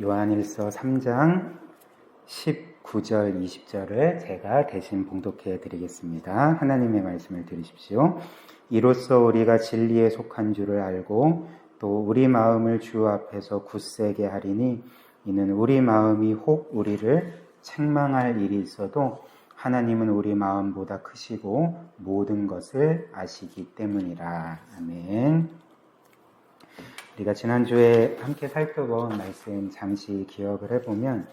요한일서 3장 19절, 20절을 제가 대신 봉독해 드리겠습니다. 하나님의 말씀을 들으십시오. 이로써 우리가 진리에 속한 줄을 알고 또 우리 마음을 주 앞에서 굳세게 하리니 이는 우리 마음이 혹 우리를 책망할 일이 있어도 하나님은 우리 마음보다 크시고 모든 것을 아시기 때문이라. 아멘. 우리가 지난주에 함께 살펴본 말씀 잠시 기억을 해보면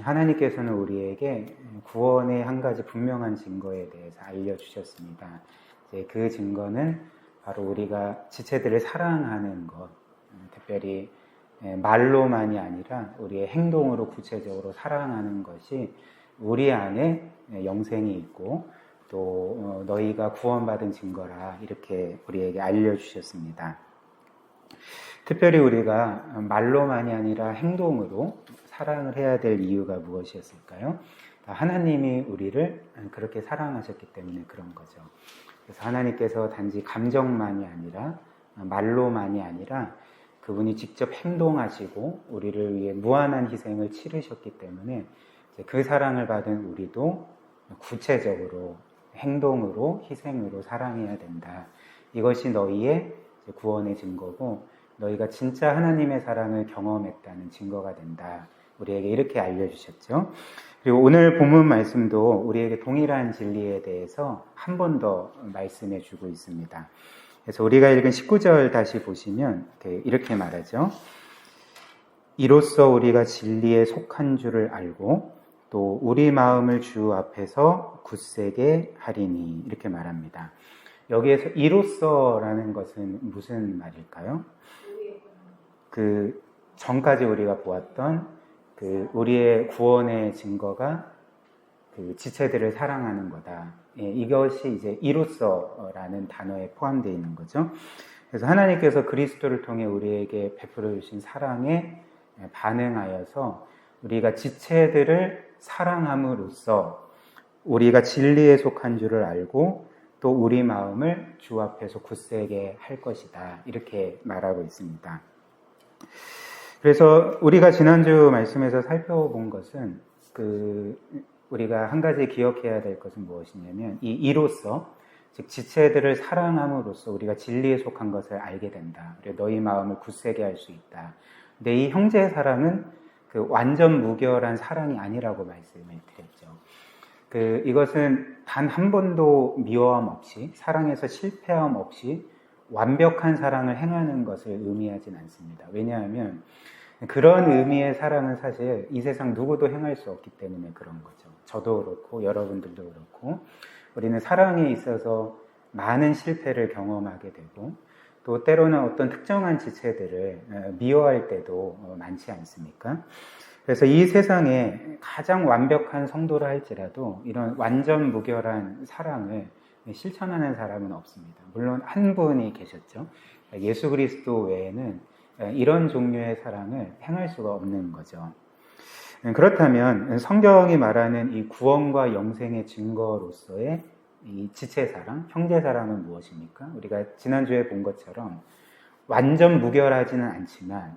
하나님께서는 우리에게 구원의 한 가지 분명한 증거에 대해서 알려주셨습니다. 이제 그 증거는 바로 우리가 지체들을 사랑하는 것, 특별히 말로만이 아니라 우리의 행동으로 구체적으로 사랑하는 것이 우리 안에 영생이 있고 또 너희가 구원받은 증거라 이렇게 우리에게 알려주셨습니다. 특별히 우리가 말로만이 아니라 행동으로 사랑을 해야 될 이유가 무엇이었을까요? 하나님이 우리를 그렇게 사랑하셨기 때문에 그런 거죠. 그래서 하나님께서 단지 감정만이 아니라 말로만이 아니라 그분이 직접 행동하시고 우리를 위해 무한한 희생을 치르셨기 때문에 그 사랑을 받은 우리도 구체적으로 행동으로 희생으로 사랑해야 된다. 이것이 너희의 구원의 증거고 너희가 진짜 하나님의 사랑을 경험했다는 증거가 된다. 우리에게 이렇게 알려주셨죠. 그리고 오늘 본문 말씀도 우리에게 동일한 진리에 대해서 한 번 더 말씀해 주고 있습니다. 그래서 우리가 읽은 19절 다시 보시면 이렇게 말하죠. 이로써 우리가 진리에 속한 줄을 알고 또 우리 마음을 주 앞에서 굳세게 하리니 이렇게 말합니다. 여기에서 이로써라는 것은 무슨 말일까요? 그 전까지 우리가 보았던 그 우리의 구원의 증거가 그 지체들을 사랑하는 거다. 이것이 이제 이로써라는 단어에 포함되어 있는 거죠. 그래서 하나님께서 그리스도를 통해 우리에게 베풀어 주신 사랑에 반응하여서 우리가 지체들을 사랑함으로써 우리가 진리에 속한 줄을 알고 또 우리 마음을 주 앞에서 굳세게 할 것이다. 이렇게 말하고 있습니다. 그래서 우리가 지난주 말씀에서 살펴본 것은 우리가 한 가지 기억해야 될 것은 무엇이냐면 이로써 즉 지체들을 사랑함으로써 우리가 진리에 속한 것을 알게 된다. 그리고 너희 마음을 굳세게 할 수 있다. 근데 이 형제의 사랑은 그 완전 무결한 사랑이 아니라고 말씀을 드렸죠. 이것은 단 한 번도 미워함 없이 사랑에서 실패함 없이 완벽한 사랑을 행하는 것을 의미하진 않습니다. 왜냐하면 그런 의미의 사랑은 사실 이 세상 누구도 행할 수 없기 때문에 그런 거죠. 저도 그렇고 여러분들도 그렇고 우리는 사랑에 있어서 많은 실패를 경험하게 되고 또 때로는 어떤 특정한 지체들을 미워할 때도 많지 않습니까? 그래서 이 세상에 가장 완벽한 성도라 할지라도 이런 완전 무결한 사랑을 실천하는 사람은 없습니다. 물론 한 분이 계셨죠. 예수 그리스도 외에는 이런 종류의 사랑을 행할 수가 없는 거죠. 그렇다면 성경이 말하는 이 구원과 영생의 증거로서의 이 지체 사랑, 형제 사랑은 무엇입니까? 우리가 지난주에 본 것처럼 완전 무결하지는 않지만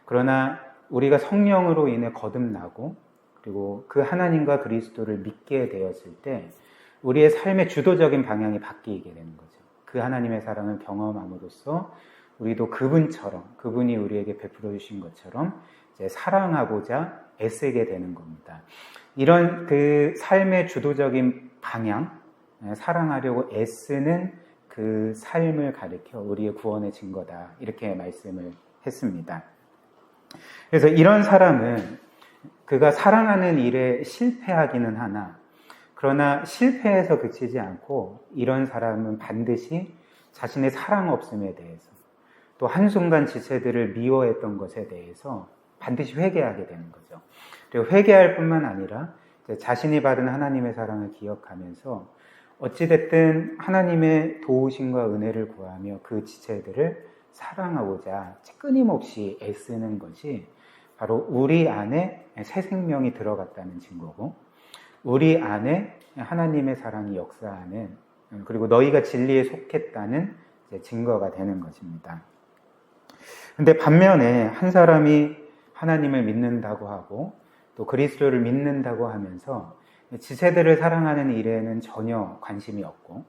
그러나 우리가 성령으로 인해 거듭나고 그리고 그 하나님과 그리스도를 믿게 되었을 때 우리의 삶의 주도적인 방향이 바뀌게 되는 거죠. 그 하나님의 사랑을 경험함으로써 우리도 그분처럼, 그분이 우리에게 베풀어 주신 것처럼 이제 사랑하고자 애쓰게 되는 겁니다. 이런 그 삶의 주도적인 방향, 사랑하려고 애쓰는 그 삶을 가리켜 우리의 구원의 증거다. 이렇게 말씀을 했습니다. 그래서 이런 사람은 그가 사랑하는 일에 실패하기는 하나 그러나 실패해서 그치지 않고 이런 사람은 반드시 자신의 사랑 없음에 대해서 또 한순간 지체들을 미워했던 것에 대해서 반드시 회개하게 되는 거죠. 그리고 회개할 뿐만 아니라 자신이 받은 하나님의 사랑을 기억하면서 어찌됐든 하나님의 도우심과 은혜를 구하며 그 지체들을 사랑하고자 끊임없이 애쓰는 것이 바로 우리 안에 새 생명이 들어갔다는 증거고 우리 안에 하나님의 사랑이 역사하는 그리고 너희가 진리에 속했다는 증거가 되는 것입니다. 근데 반면에 한 사람이 하나님을 믿는다고 하고 또 그리스도를 믿는다고 하면서 지체들을 사랑하는 일에는 전혀 관심이 없고,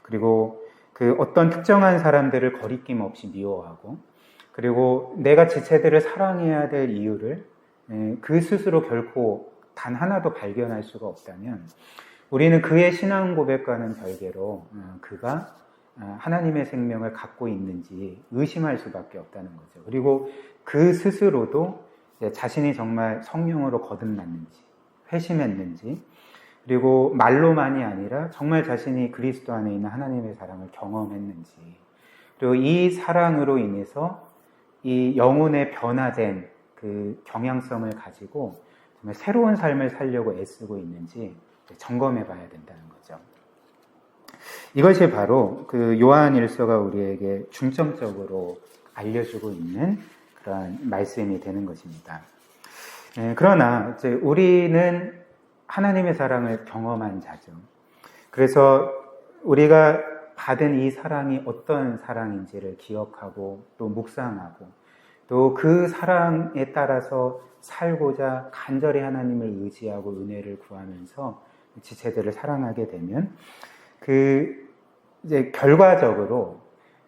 그리고 그 어떤 특정한 사람들을 거리낌 없이 미워하고, 그리고 내가 지체들을 사랑해야 될 이유를 그 스스로 결코 단 하나도 발견할 수가 없다면 우리는 그의 신앙 고백과는 별개로 그가 하나님의 생명을 갖고 있는지 의심할 수밖에 없다는 거죠. 그리고 그 스스로도 자신이 정말 성령으로 거듭났는지, 회심했는지, 그리고 말로만이 아니라 정말 자신이 그리스도 안에 있는 하나님의 사랑을 경험했는지, 그리고 이 사랑으로 인해서 이 영혼의 변화된 그 경향성을 가지고 정말 새로운 삶을 살려고 애쓰고 있는지 점검해 봐야 된다는 거죠. 이것이 바로 그 요한일서가 우리에게 중점적으로 알려주고 있는 그런 말씀이 되는 것입니다. 그러나 이제 우리는 하나님의 사랑을 경험한 자죠. 그래서 우리가 받은 이 사랑이 어떤 사랑인지를 기억하고 또 묵상하고 또 그 사랑에 따라서 살고자 간절히 하나님을 의지하고 은혜를 구하면서 지체들을 사랑하게 되면 이제 결과적으로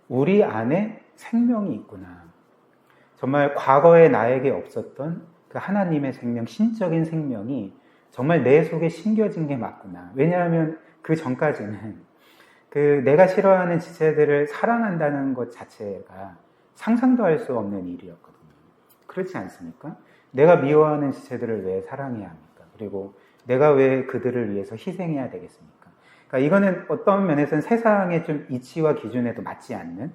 우리 안에 생명이 있구나. 정말 과거에 나에게 없었던 그 하나님의 생명, 신적인 생명이 정말 내 속에 심겨진 게 맞구나. 왜냐하면 그 전까지는 내가 싫어하는 지체들을 사랑한다는 것 자체가 상상도 할 수 없는 일이었거든요. 그렇지 않습니까? 내가 미워하는 지체들을 왜 사랑해야 합니까? 그리고 내가 왜 그들을 위해서 희생해야 되겠습니까? 그러니까 이거는 어떤 면에서는 세상의 좀 이치와 기준에도 맞지 않는,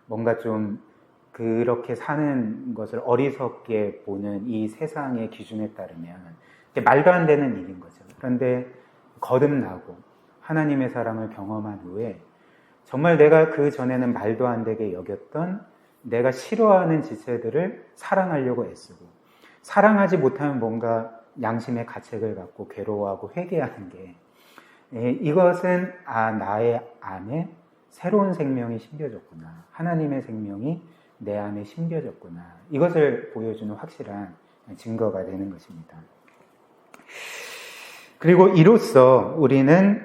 뭔가 좀 그렇게 사는 것을 어리석게 보는 이 세상의 기준에 따르면 말도 안 되는 일인 거죠. 그런데 거듭나고 하나님의 사랑을 경험한 후에 정말 내가 그 전에는 말도 안 되게 여겼던 내가 싫어하는 지체들을 사랑하려고 애쓰고, 사랑하지 못하면 뭔가 양심의 가책을 갖고 괴로워하고 회개하는 게, 이것은 나의 안에 새로운 생명이 심겨졌구나, 하나님의 생명이 내 안에 심겨졌구나, 이것을 보여주는 확실한 증거가 되는 것입니다. 그리고 이로써 우리는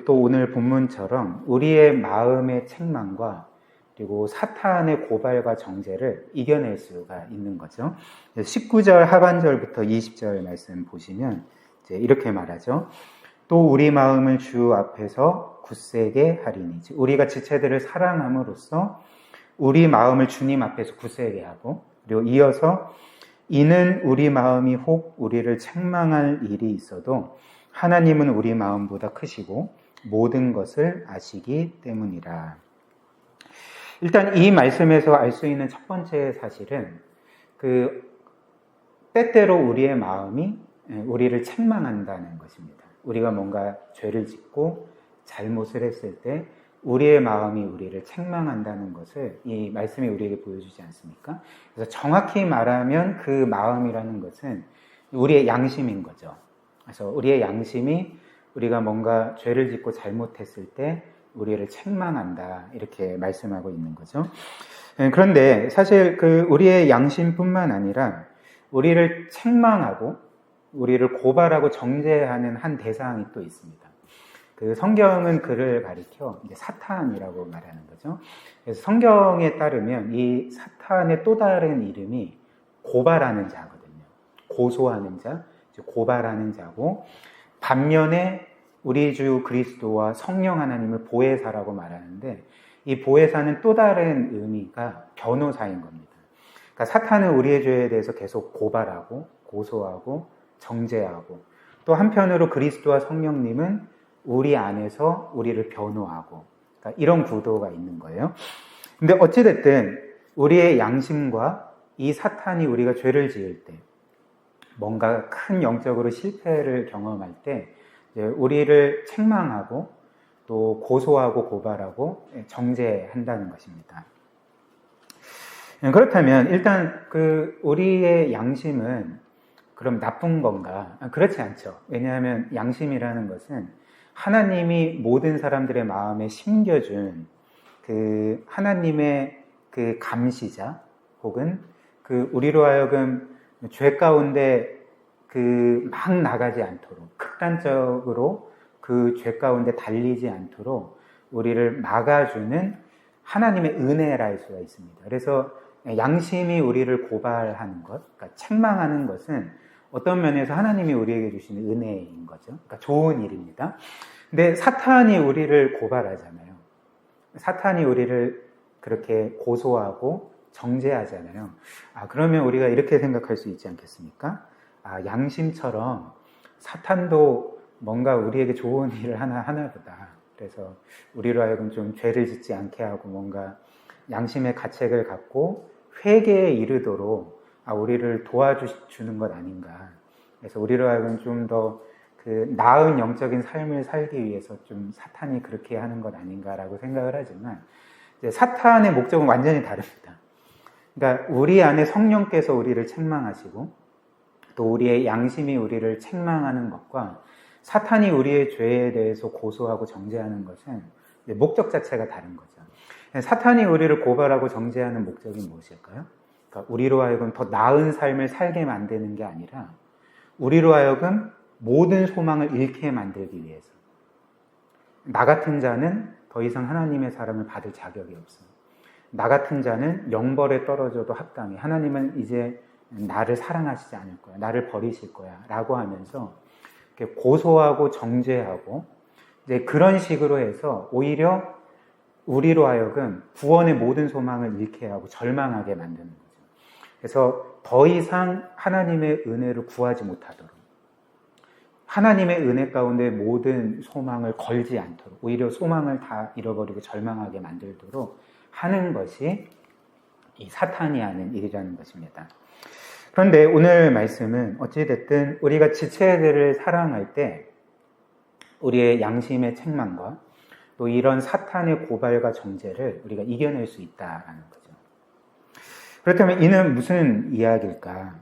또 오늘 본문처럼 우리의 마음의 책망과 그리고 사탄의 고발과 정죄를 이겨낼 수가 있는 거죠. 19절 하반절부터 20절 말씀 보시면 이제 이렇게 말하죠. 또 우리 마음을 주 앞에서 굳세게 하리니, 우리가 지체들을 사랑함으로써 우리 마음을 주님 앞에서 굳세게 하고, 그리고 이어서 이는 우리 마음이 혹 우리를 책망할 일이 있어도 하나님은 우리 마음보다 크시고 모든 것을 아시기 때문이라. 일단 이 말씀에서 알 수 있는 첫 번째 사실은 때때로 우리의 마음이 우리를 책망한다는 것입니다. 우리가 뭔가 죄를 짓고 잘못을 했을 때 우리의 마음이 우리를 책망한다는 것을 이 말씀이 우리에게 보여주지 않습니까? 그래서 정확히 말하면 그 마음이라는 것은 우리의 양심인 거죠. 그래서 우리의 양심이 우리가 뭔가 죄를 짓고 잘못했을 때 우리를 책망한다, 이렇게 말씀하고 있는 거죠. 그런데 사실 우리의 양심뿐만 아니라 우리를 책망하고 우리를 고발하고 정죄하는 한 대상이 또 있습니다. 성경은 그를 가리켜 이제 사탄이라고 말하는 거죠. 그래서 성경에 따르면 이 사탄의 또 다른 이름이 고발하는 자거든요. 고소하는 자, 고발하는 자고, 반면에 우리 주 그리스도와 성령 하나님을 보혜사라고 말하는데, 이 보혜사는 또 다른 의미가 변호사인 겁니다. 그러니까 사탄은 우리의 죄에 대해서 계속 고발하고 고소하고 정죄하고, 또 한편으로 그리스도와 성령님은 우리 안에서 우리를 변호하고, 그러니까 이런 구도가 있는 거예요. 근데 어찌됐든 우리의 양심과 이 사탄이 우리가 죄를 지을 때, 뭔가 큰 영적으로 실패를 경험할 때 우리를 책망하고 또 고소하고 고발하고 정죄한다는 것입니다. 그렇다면 일단 우리의 양심은 그럼 나쁜 건가? 그렇지 않죠. 왜냐하면 양심이라는 것은 하나님이 모든 사람들의 마음에 심겨준 하나님의 감시자, 혹은 우리로 하여금 죄 가운데 막 나가지 않도록, 극단적으로 그 죄 가운데 달리지 않도록 우리를 막아주는 하나님의 은혜라 할 수가 있습니다. 그래서 양심이 우리를 고발하는 것, 그러니까 책망하는 것은 어떤 면에서 하나님이 우리에게 주시는 은혜인 거죠. 그러니까 좋은 일입니다. 근데 사탄이 우리를 고발하잖아요. 사탄이 우리를 그렇게 고소하고 정죄하잖아요. 그러면 우리가 이렇게 생각할 수 있지 않겠습니까? 양심처럼 사탄도 뭔가 우리에게 좋은 일을 하나 보다. 그래서 우리로 하여금 좀 죄를 짓지 않게 하고 뭔가 양심의 가책을 갖고 회개에 이르도록 우리를 도와주는 것 아닌가. 그래서 우리로 하여금 좀 더 나은 영적인 삶을 살기 위해서 좀 사탄이 그렇게 하는 것 아닌가라고 생각을 하지만, 이제 사탄의 목적은 완전히 다릅니다. 그러니까 우리 안에 성령께서 우리를 책망하시고 또 우리의 양심이 우리를 책망하는 것과 사탄이 우리의 죄에 대해서 고소하고 정죄하는 것은 목적 자체가 다른 거죠. 사탄이 우리를 고발하고 정죄하는 목적이 무엇일까요? 그러니까 우리로 하여금 더 나은 삶을 살게 만드는 게 아니라 우리로 하여금 모든 소망을 잃게 만들기 위해서. 나 같은 자는 더 이상 하나님의 사랑을 받을 자격이 없어. 나 같은 자는 영벌에 떨어져도 합당해. 하나님은 이제 나를 사랑하시지 않을 거야. 나를 버리실 거야. 라고 하면서 이렇게 고소하고 정죄하고 이제 그런 식으로 해서 오히려 우리로 하여금 구원의 모든 소망을 잃게 하고 절망하게 만드는 거죠. 그래서 더 이상 하나님의 은혜를 구하지 못하도록, 하나님의 은혜 가운데 모든 소망을 걸지 않도록, 오히려 소망을 다 잃어버리고 절망하게 만들도록 하는 것이 이 사탄이 하는 일이라는 것입니다. 그런데 오늘 말씀은 어찌됐든 우리가 지체들을 사랑할 때 우리의 양심의 책망과 또 이런 사탄의 고발과 정죄를 우리가 이겨낼 수 있다라는 거죠. 그렇다면 이는 무슨 이야기일까?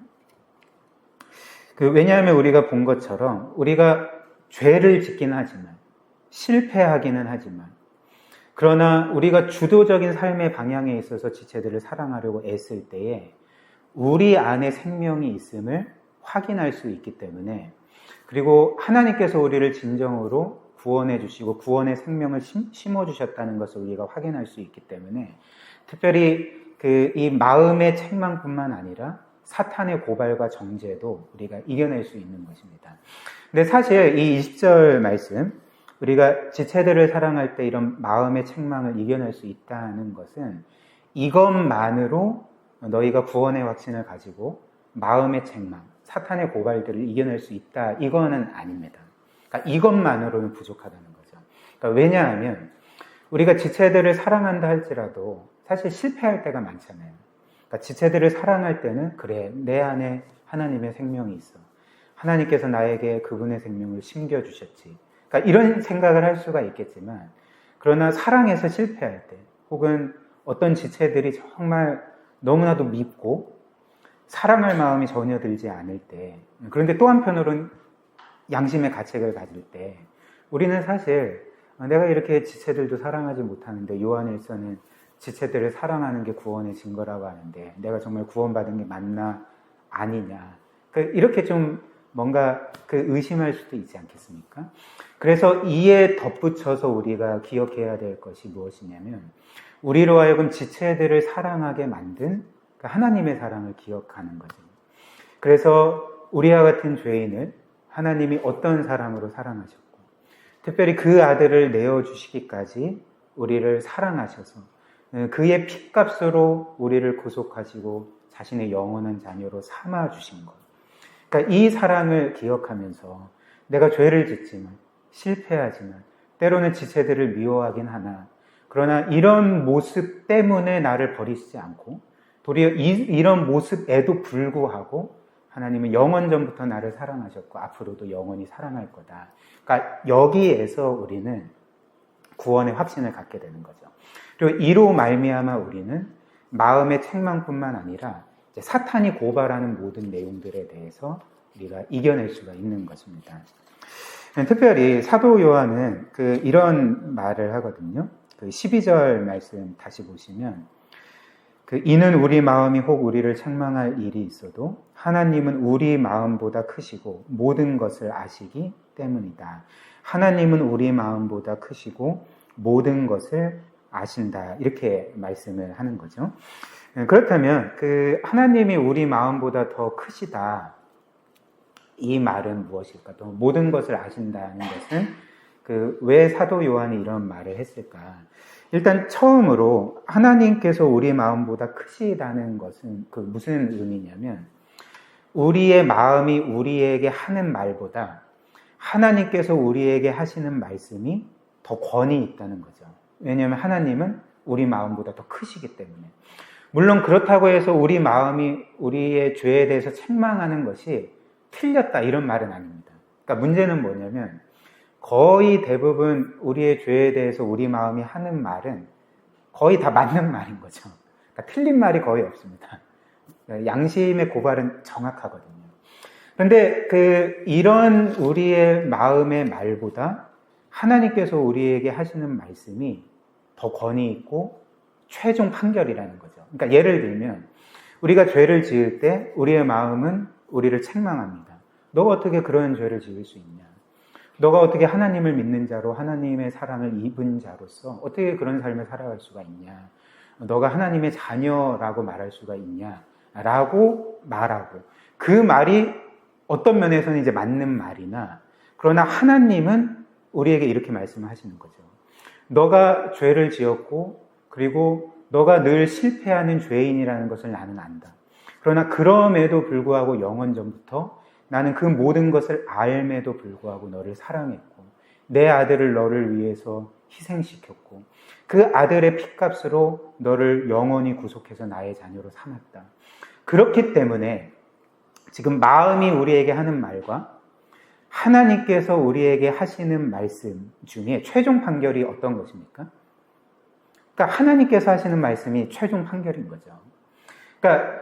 왜냐하면 우리가 본 것처럼 우리가 죄를 짓기는 하지만, 실패하기는 하지만, 그러나 우리가 주도적인 삶의 방향에 있어서 지체들을 사랑하려고 애쓸 때에 우리 안에 생명이 있음을 확인할 수 있기 때문에, 그리고 하나님께서 우리를 진정으로 구원해 주시고 구원의 생명을 심어 주셨다는 것을 우리가 확인할 수 있기 때문에, 특별히 이 마음의 책망뿐만 아니라 사탄의 고발과 정죄도 우리가 이겨낼 수 있는 것입니다. 근데 사실 이 20절 말씀, 우리가 지체들을 사랑할 때 이런 마음의 책망을 이겨낼 수 있다는 것은 이것만으로 너희가 구원의 확신을 가지고 마음의 책망, 사탄의 고발들을 이겨낼 수 있다, 이거는 아닙니다. 그러니까 이것만으로는 부족하다는 거죠. 그러니까 왜냐하면 우리가 지체들을 사랑한다 할지라도 사실 실패할 때가 많잖아요. 그러니까 지체들을 사랑할 때는 그래, 내 안에 하나님의 생명이 있어. 하나님께서 나에게 그분의 생명을 심겨주셨지. 그러니까 이런 생각을 할 수가 있겠지만, 그러나 사랑에서 실패할 때, 혹은 어떤 지체들이 정말 너무나도 밉고 사랑할 마음이 전혀 들지 않을 때, 그런데 또 한편으로는 양심의 가책을 가질 때, 우리는 사실 내가 이렇게 지체들도 사랑하지 못하는데 요한일서는 지체들을 사랑하는 게 구원의 증거라고 하는데 내가 정말 구원받은 게 맞나 아니냐, 이렇게 좀 뭔가 의심할 수도 있지 않겠습니까? 그래서 이에 덧붙여서 우리가 기억해야 될 것이 무엇이냐면, 우리로 하여금 지체들을 사랑하게 만든 하나님의 사랑을 기억하는 거죠. 그래서 우리와 같은 죄인을 하나님이 어떤 사랑으로 사랑하셨고, 특별히 그 아들을 내어주시기까지 우리를 사랑하셔서 그의 핏값으로 우리를 구속하시고 자신의 영원한 자녀로 삼아주신 것. 그러니까 이 사랑을 기억하면서 내가 죄를 짓지만, 실패하지만, 때로는 지체들을 미워하긴 하나, 그러나 이런 모습 때문에 나를 버리시지 않고 도리어 이런 모습에도 불구하고 하나님은 영원전부터 나를 사랑하셨고 앞으로도 영원히 사랑할 거다. 그러니까 여기에서 우리는 구원의 확신을 갖게 되는 거죠. 그리고 이로 말미암아 우리는 마음의 책망뿐만 아니라 이제 사탄이 고발하는 모든 내용들에 대해서 우리가 이겨낼 수가 있는 것입니다. 특별히 사도 요한은 이런 말을 하거든요. 12절 말씀 다시 보시면, 이는 우리 마음이 혹 우리를 책망할 일이 있어도 하나님은 우리 마음보다 크시고 모든 것을 아시기 때문이다. 하나님은 우리 마음보다 크시고 모든 것을 아신다. 이렇게 말씀을 하는 거죠. 그렇다면 하나님이 우리 마음보다 더 크시다. 이 말은 무엇일까? 또 모든 것을 아신다는 것은 왜 사도 요한이 이런 말을 했을까? 일단 처음으로 하나님께서 우리 마음보다 크시다는 것은 무슨 의미냐면 우리의 마음이 우리에게 하는 말보다 하나님께서 우리에게 하시는 말씀이 더 권위 있다는 거죠. 왜냐하면 하나님은 우리 마음보다 더 크시기 때문에. 물론 그렇다고 해서 우리 마음이 우리의 죄에 대해서 책망하는 것이 틀렸다 이런 말은 아닙니다. 그러니까 문제는 뭐냐면 거의 대부분 우리의 죄에 대해서 우리 마음이 하는 말은 거의 다 맞는 말인 거죠. 그러니까 틀린 말이 거의 없습니다. 양심의 고발은 정확하거든요. 그런데 이런 우리의 마음의 말보다 하나님께서 우리에게 하시는 말씀이 더 권위 있고 최종 판결이라는 거죠. 그러니까 예를 들면 우리가 죄를 지을 때 우리의 마음은 우리를 책망합니다. 너가 어떻게 그런 죄를 지을 수 있냐? 너가 어떻게 하나님을 믿는 자로 하나님의 사랑을 입은 자로서 어떻게 그런 삶을 살아갈 수가 있냐? 너가 하나님의 자녀라고 말할 수가 있냐? 라고 말하고 그 말이 어떤 면에서는 이제 맞는 말이나 그러나 하나님은 우리에게 이렇게 말씀하시는 거죠. 너가 죄를 지었고 그리고 너가 늘 실패하는 죄인이라는 것을 나는 안다. 그러나 그럼에도 불구하고 영원 전부터 나는 그 모든 것을 알매도 불구하고 너를 사랑했고 내 아들을 너를 위해서 희생시켰고 그 아들의 핏값으로 너를 영원히 구속해서 나의 자녀로 삼았다. 그렇기 때문에 지금 마음이 우리에게 하는 말과 하나님께서 우리에게 하시는 말씀 중에 최종 판결이 어떤 것입니까? 그러니까 하나님께서 하시는 말씀이 최종 판결인 거죠. 그러니까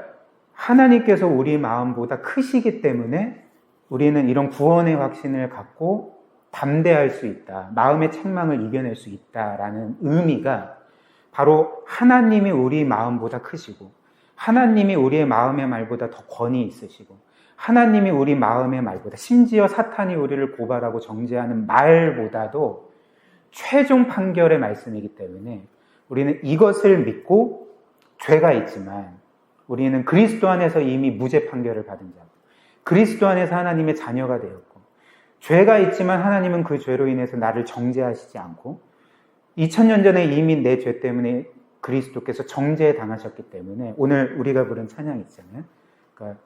하나님께서 우리 마음보다 크시기 때문에 우리는 이런 구원의 확신을 갖고 담대할 수 있다. 마음의 책망을 이겨낼 수 있다라는 의미가 바로 하나님이 우리 마음보다 크시고 하나님이 우리의 마음의 말보다 더 권위 있으시고 하나님이 우리 마음의 말보다 심지어 사탄이 우리를 고발하고 정죄하는 말보다도 최종 판결의 말씀이기 때문에 우리는 이것을 믿고 죄가 있지만 우리는 그리스도 안에서 이미 무죄 판결을 받은 자고 그리스도 안에서 하나님의 자녀가 되었고 죄가 있지만 하나님은 그 죄로 인해서 나를 정죄하시지 않고 2000년 전에 이미 내 죄 때문에 그리스도께서 정죄 당하셨기 때문에 오늘 우리가 부른 찬양이 있잖아요. 그러니까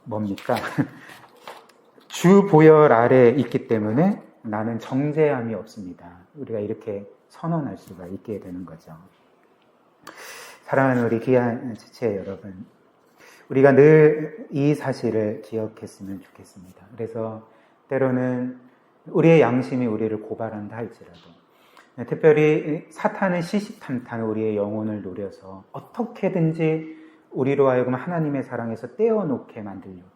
뭡니까? 주 보혈 아래 있기 때문에 나는 정죄함이 없습니다. 우리가 이렇게 선언할 수가 있게 되는 거죠. 사랑하는 우리 귀한 지체 여러분, 우리가 늘 이 사실을 기억했으면 좋겠습니다. 그래서 때로는 우리의 양심이 우리를 고발한다 할지라도 특별히 사탄은 시시탄탄 우리의 영혼을 노려서 어떻게든지 우리로 하여금 하나님의 사랑에서 떼어놓게 만들려고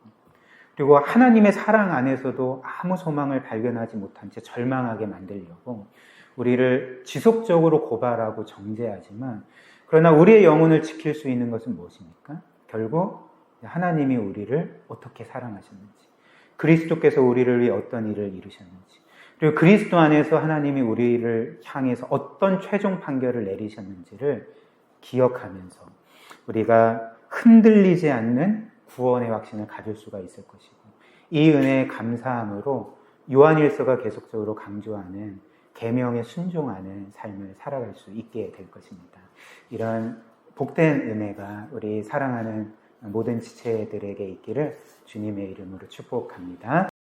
그리고 하나님의 사랑 안에서도 아무 소망을 발견하지 못한 채 절망하게 만들려고 우리를 지속적으로 고발하고 정죄하지만 그러나 우리의 영혼을 지킬 수 있는 것은 무엇입니까? 결국 하나님이 우리를 어떻게 사랑하셨는지 그리스도께서 우리를 위해 어떤 일을 이루셨는지 그리고 그리스도 안에서 하나님이 우리를 향해서 어떤 최종 판결을 내리셨는지를 기억하면서 우리가 흔들리지 않는 구원의 확신을 가질 수가 있을 것이고 이 은혜에 감사함으로 요한일서가 계속적으로 강조하는 계명에 순종하는 삶을 살아갈 수 있게 될 것입니다. 이런 복된 은혜가 우리 사랑하는 모든 지체들에게 있기를 주님의 이름으로 축복합니다.